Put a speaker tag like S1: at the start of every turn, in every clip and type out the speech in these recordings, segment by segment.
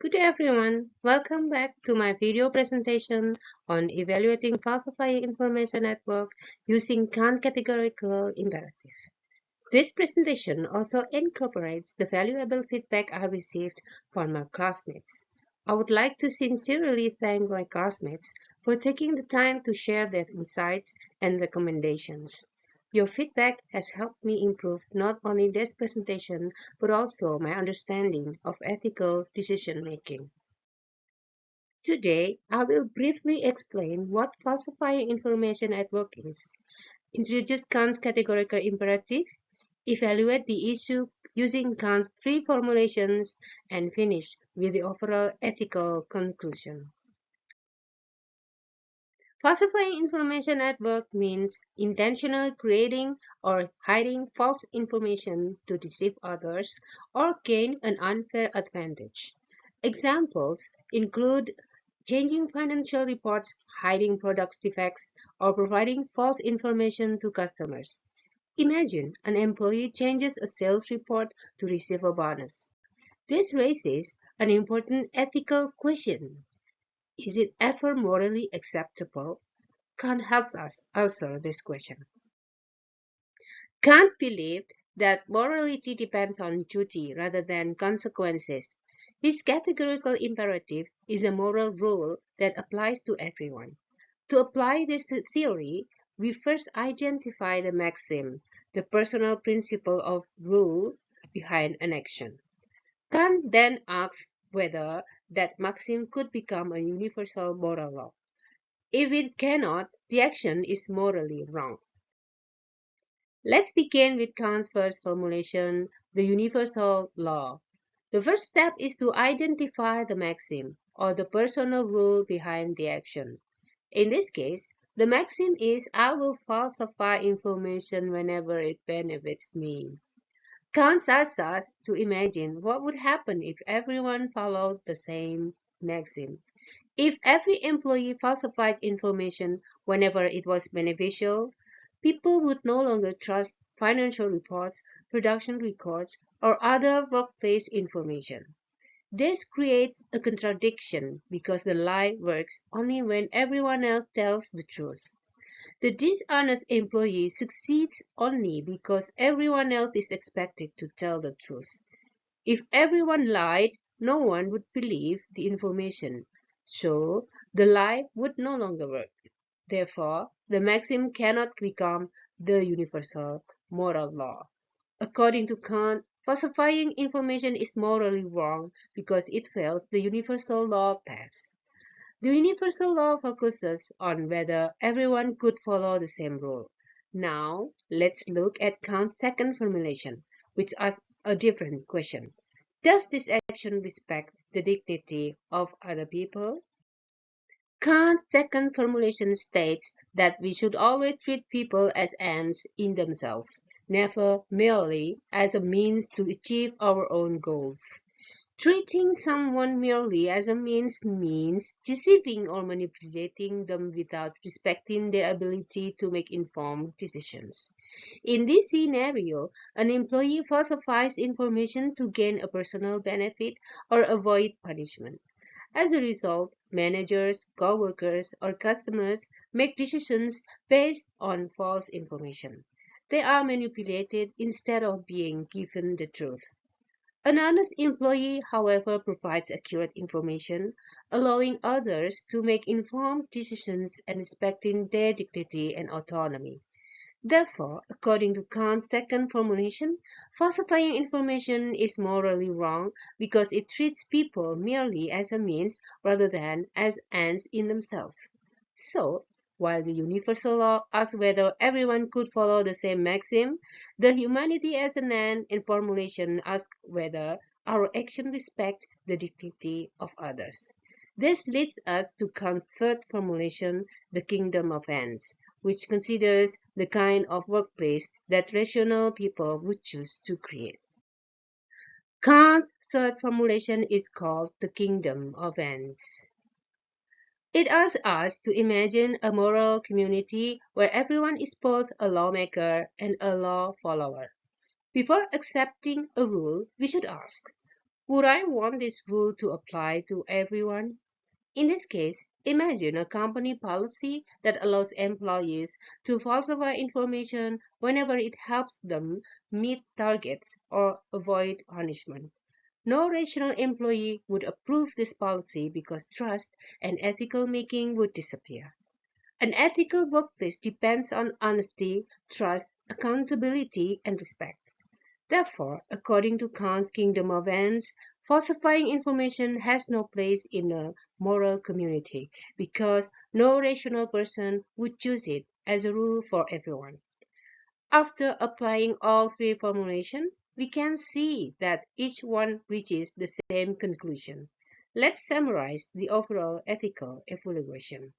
S1: Good day everyone, welcome back to my video presentation on evaluating falsifying information network using Kant categorical imperative. This presentation also incorporates the valuable feedback I received from my classmates. I would like to sincerely thank my classmates for taking the time to share their insights and recommendations. Your feedback has helped me improve not only this presentation but also my understanding of ethical decision making. Today, I will briefly explain what falsifying information at work is, introduce Kant's categorical imperative, evaluate the issue using Kant's three formulations, and finish with the overall ethical conclusion. Falsifying information at work means intentional creating or hiding false information to deceive others or gain an unfair advantage. Examples include changing financial reports, hiding product defects, or providing false information to customers. Imagine an employee changes a sales report to receive a bonus. This raises an important ethical question. Is it ever morally acceptable? Kant helps us answer this question. Kant believed that morality depends on duty rather than consequences. His categorical imperative is a moral rule that applies to everyone. To apply this theory, we first identify the maxim, the personal principle of rule behind an action. Kant then asks whether that maxim could become a universal moral law. If it cannot, the action is morally wrong. Let's begin with Kant's first formulation, the universal law. The first step is to identify the maxim, or the personal rule behind the action. In this case, the maxim is I will falsify information whenever it benefits me. Kant asks us to imagine what would happen if everyone followed the same maxim. If every employee falsified information whenever it was beneficial, people would no longer trust financial reports, production records, or other workplace information. This creates a contradiction because the lie works only when everyone else tells the truth. The dishonest employee succeeds only because everyone else is expected to tell the truth. If everyone lied, no one would believe the information, so the lie would no longer work. Therefore, the maxim cannot become the universal moral law. According to Kant, falsifying information is morally wrong because it fails the universal law test. The universal law focuses on whether everyone could follow the same rule. Now, let's look at Kant's second formulation, which asks a different question. Does this action respect the dignity of other people? Kant's second formulation states that we should always treat people as ends in themselves, never merely as a means to achieve our own goals. Treating someone merely as a means deceiving or manipulating them without respecting their ability to make informed decisions. In this scenario, an employee falsifies information to gain a personal benefit or avoid punishment. As a result, managers, co-workers, or customers make decisions based on false information. They are manipulated instead of being given the truth. An honest employee, however, provides accurate information, allowing others to make informed decisions and respecting their dignity and autonomy. Therefore, according to Kant's second formulation, falsifying information is morally wrong because it treats people merely as a means rather than as ends in themselves. So, while the universal law asks whether everyone could follow the same maxim, the humanity as an end in formulation asks whether our action respect the dignity of others. This leads us to Kant's third formulation, the kingdom of ends, which considers the kind of workplace that rational people would choose to create. Kant's third formulation is called the kingdom of ends. It asks us to imagine a moral community where everyone is both a lawmaker and a law follower. Before accepting a rule, we should ask, Would I want this rule to apply to everyone? In this case, imagine a company policy that allows employees to falsify information whenever it helps them meet targets or avoid punishment. No rational employee would approve this policy because trust and ethical making would disappear. An ethical workplace depends on honesty, trust, accountability, and respect. Therefore, according to Kant's kingdom of ends, falsifying information has no place in a moral community because no rational person would choose it as a rule for everyone. After applying all three formulations, we can see that each one reaches the same conclusion. Let's summarize the overall ethical evaluation.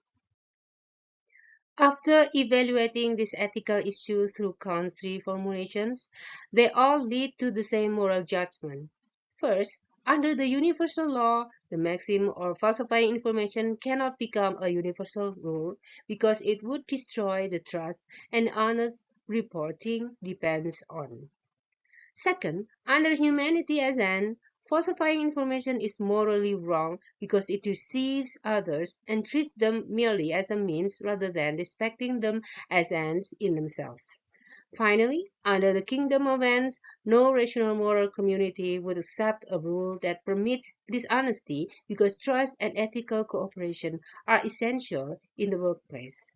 S1: After evaluating this ethical issue through Kant's three formulations, they all lead to the same moral judgment. First, under the universal law, the maxim or falsifying information cannot become a universal rule because it would destroy the trust and honest reporting depends on. Second, under humanity as an, falsifying information is morally wrong because it deceives others and treats them merely as a means rather than respecting them as ends in themselves. Finally, under the kingdom of ends, no rational moral community would accept a rule that permits dishonesty because trust and ethical cooperation are essential in the workplace.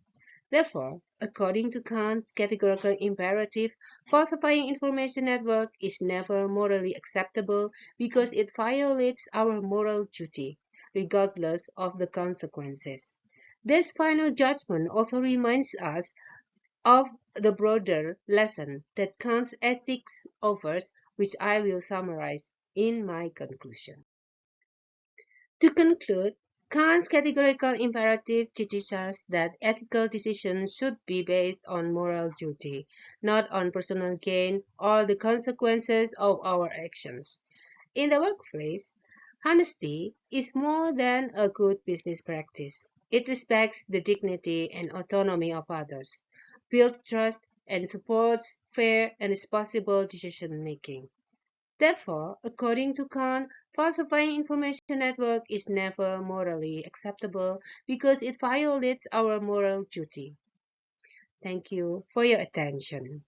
S1: Therefore, according to Kant's categorical imperative, falsifying information network is never morally acceptable because it violates our moral duty, regardless of the consequences. This final judgment also reminds us of the broader lesson that Kant's ethics offers, which I will summarize in my conclusion. To conclude, Kant's categorical imperative teaches us that ethical decisions should be based on moral duty, not on personal gain or the consequences of our actions. In the workplace, honesty is more than a good business practice. It respects the dignity and autonomy of others, builds trust, and supports fair and responsible decision making. Therefore, according to Kant, falsifying information network is never morally acceptable because it violates our moral duty. Thank you for your attention.